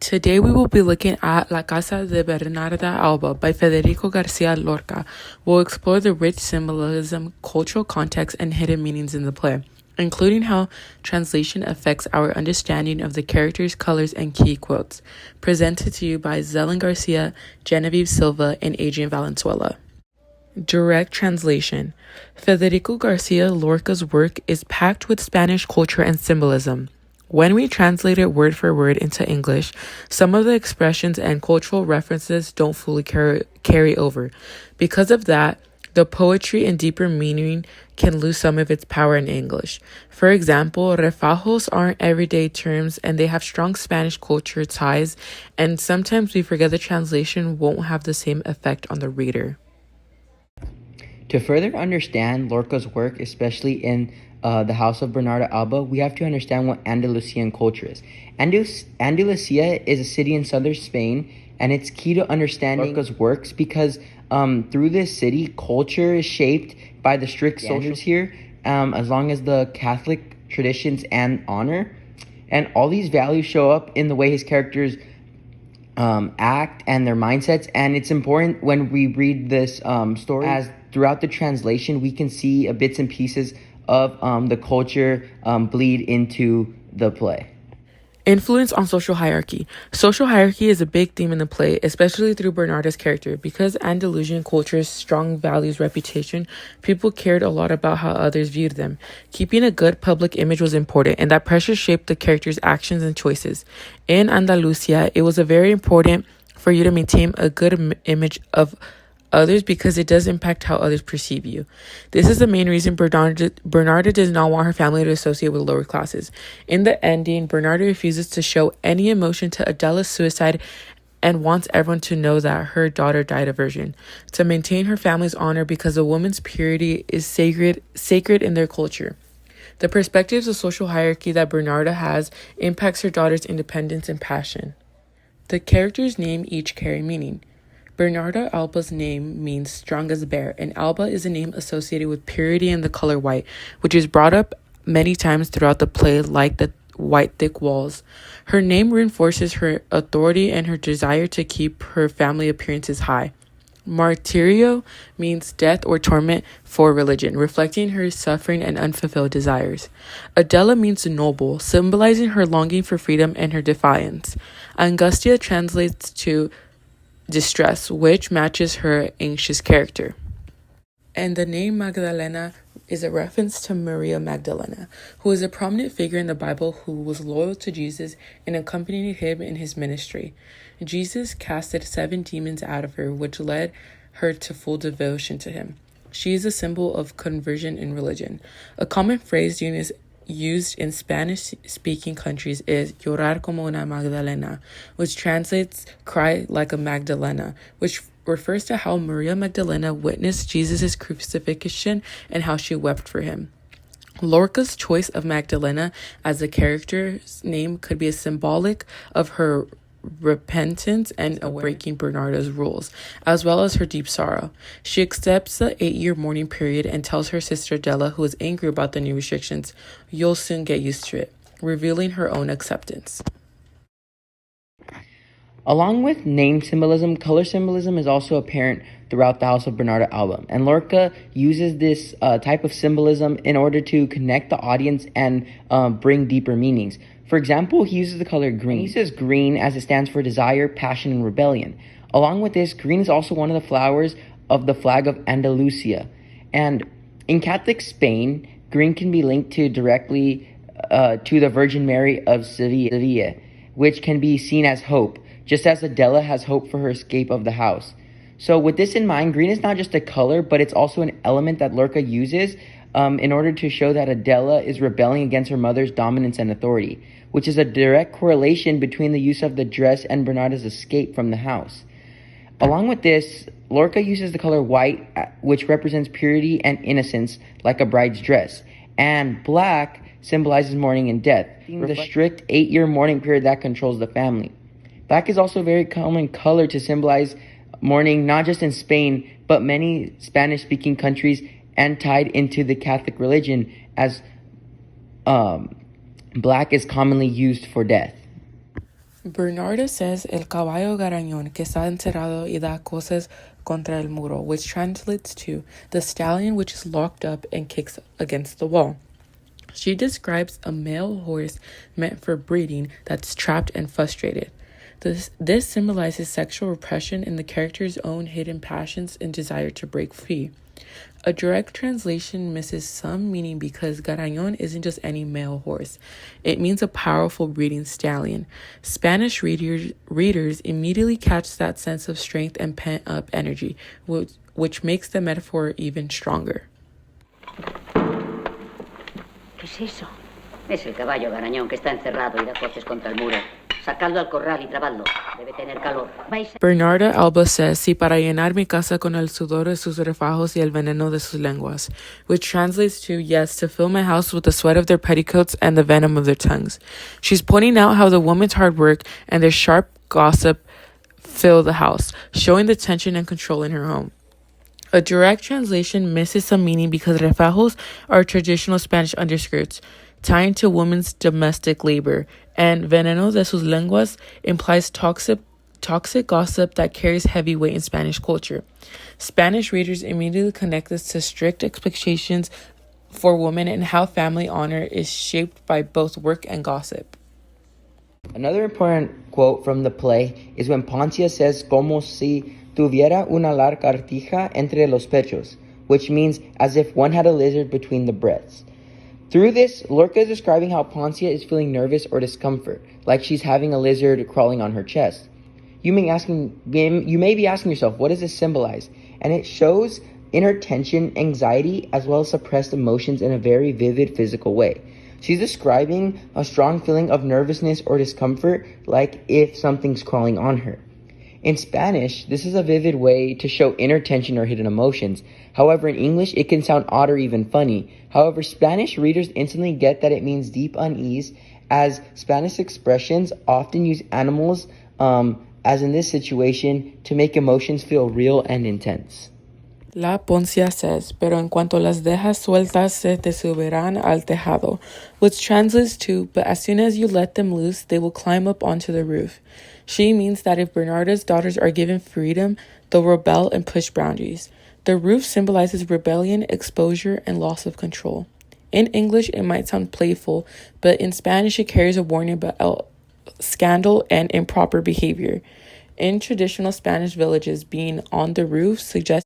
Today we will be looking at La Casa de Bernarda Alba by Federico Garcia Lorca. We'll explore the rich symbolism, cultural context, and hidden meanings in the play, including how translation affects our understanding of the characters, colors, and key quotes. Presented to you by Zelen Garcia, Genevieve Silva, and Adrian Valenzuela. Direct translation. Federico Garcia Lorca's work is packed with Spanish culture and symbolism. When we translate it word for word into English, some of the expressions and cultural references don't fully carry over. Because of that, the poetry and deeper meaning can lose some of its power in English. For example, refajos aren't everyday terms and they have strong Spanish culture ties, and sometimes we forget the translation won't have the same effect on the reader. To further understand Lorca's work, especially in the House of Bernarda Alba, we have to understand what Andalusian culture is. Andalusia is a city in southern Spain, and it's key to understanding Lorca's works because through this city, culture is shaped by the strict standards here, as long as the Catholic traditions and honor. And all these values show up in the way his characters act and their mindsets. And it's important when we read this story, as throughout the translation, we can see bits and pieces of the culture bleed into the play. Influence on social hierarchy. Social hierarchy is a big theme in the play, especially through Bernarda's character. Because Andalusian culture's strong values reputation, people cared a lot about how others viewed them. Keeping a good public image was important, and that pressure shaped the character's actions and choices. In Andalusia, it was very important for you to maintain a good image of others because it does impact how others perceive you. This is the main reason Bernarda does not want her family to associate with lower classes. In the ending, Bernarda refuses to show any emotion to Adela's suicide and wants everyone to know that her daughter died a virgin, to maintain her family's honor because a woman's purity is sacred in their culture. The perspectives of social hierarchy that Bernarda has impacts her daughter's independence and passion. The characters' name each carry meaning. Bernarda Alba's name means strong as a bear, and Alba is a name associated with purity and the color white, which is brought up many times throughout the play, like the white thick walls. Her name reinforces her authority and her desire to keep her family appearances high. Martirio means death or torment for religion, reflecting her suffering and unfulfilled desires. Adela means noble, symbolizing her longing for freedom and her defiance. Angustia translates to distress, which matches her anxious character. And the name Magdalena is a reference to Maria Magdalena, who is a prominent figure in the Bible who was loyal to Jesus and accompanied him in his ministry. Jesus casted 7 demons out of her, which led her to full devotion to him. She is a symbol of conversion in religion. A common phrase used in Spanish-speaking countries is llorar como una Magdalena, which translates cry like a Magdalena, which refers to how Maria Magdalena witnessed Jesus' crucifixion and how she wept for him. Lorca's choice of Magdalena as a character's name could be a symbolic of her repentance and breaking Bernarda's rules, as well as her deep sorrow. She accepts the 8-year mourning period and tells her sister Della, who is angry about the new restrictions, "You'll soon get used to it," revealing her own acceptance. Along with name symbolism, color symbolism is also apparent throughout the House of Bernarda Alba. And Lorca uses this type of symbolism in order to connect the audience and bring deeper meanings. For example, he uses the color green. He says green as it stands for desire, passion, and rebellion. Along with this, green is also one of the flowers of the flag of Andalusia. And in Catholic Spain, green can be linked directly to the Virgin Mary of Sevilla, which can be seen as hope, just as Adela has hope for her escape of the house. So with this in mind, green is not just a color, but it's also an element that Lorca uses in order to show that Adela is rebelling against her mother's dominance and authority, which is a direct correlation between the use of the dress and Bernarda's escape from the house. Along with this, Lorca uses the color white, which represents purity and innocence, like a bride's dress, and black symbolizes mourning and death, the strict 8-year mourning period that controls the family. Black is also a very common color to symbolize mourning, not just in Spain, but many Spanish-speaking countries, and tied into the Catholic religion, as black is commonly used for death. Bernarda says el caballo garañón que está encerrado y da cosas contra el muro, which translates to the stallion which is locked up and kicks against the wall. She describes a male horse meant for breeding that's trapped and frustrated. This symbolizes sexual repression in the character's own hidden passions and desire to break free. A direct translation misses some meaning because Garañón isn't just any male horse. It means a powerful breeding stallion. Spanish readers immediately catch that sense of strength and pent-up energy, which makes the metaphor even stronger. ¿Qué es eso? Es el caballo garañón que está encerrado y da coces contra el muro. Sacadlo al corral y trabadlo. Debe tener calor. Bernarda Alba says, "Si para llenar mi casa con el sudor de sus refajos y el veneno de sus lenguas," which translates to, yes, to fill my house with the sweat of their petticoats and the venom of their tongues. She's pointing out how the woman's hard work and their sharp gossip fill the house, showing the tension and control in her home. A direct translation misses some meaning because refajos are traditional Spanish underskirts, tying to women's domestic labor, and veneno de sus lenguas implies toxic gossip that carries heavy weight in Spanish culture. Spanish readers immediately connect this to strict expectations for women and how family honor is shaped by both work and gossip. Another important quote from the play is when Poncia says como si tuviera una lagartija entre los pechos, which means as if one had a lizard between the breasts. Through this, Lorca is describing how Poncia is feeling nervous or discomfort, like she's having a lizard crawling on her chest. You may be asking yourself, what does this symbolize? And it shows inner tension, anxiety, as well as suppressed emotions in a very vivid physical way. She's describing a strong feeling of nervousness or discomfort, like if something's crawling on her. In Spanish, this is a vivid way to show inner tension or hidden emotions. However, in English, it can sound odd or even funny. However, Spanish readers instantly get that it means deep unease, as Spanish expressions often use animals, as in this situation, to make emotions feel real and intense. La Poncia says, pero en cuanto las dejas sueltas se te subirán al tejado, which translates to, but as soon as you let them loose, they will climb up onto the roof. She means that if Bernarda's daughters are given freedom, they'll rebel and push boundaries. The roof symbolizes rebellion, exposure, and loss of control. In English, it might sound playful, but in Spanish, it carries a warning about scandal and improper behavior. In traditional Spanish villages, being on the roof suggests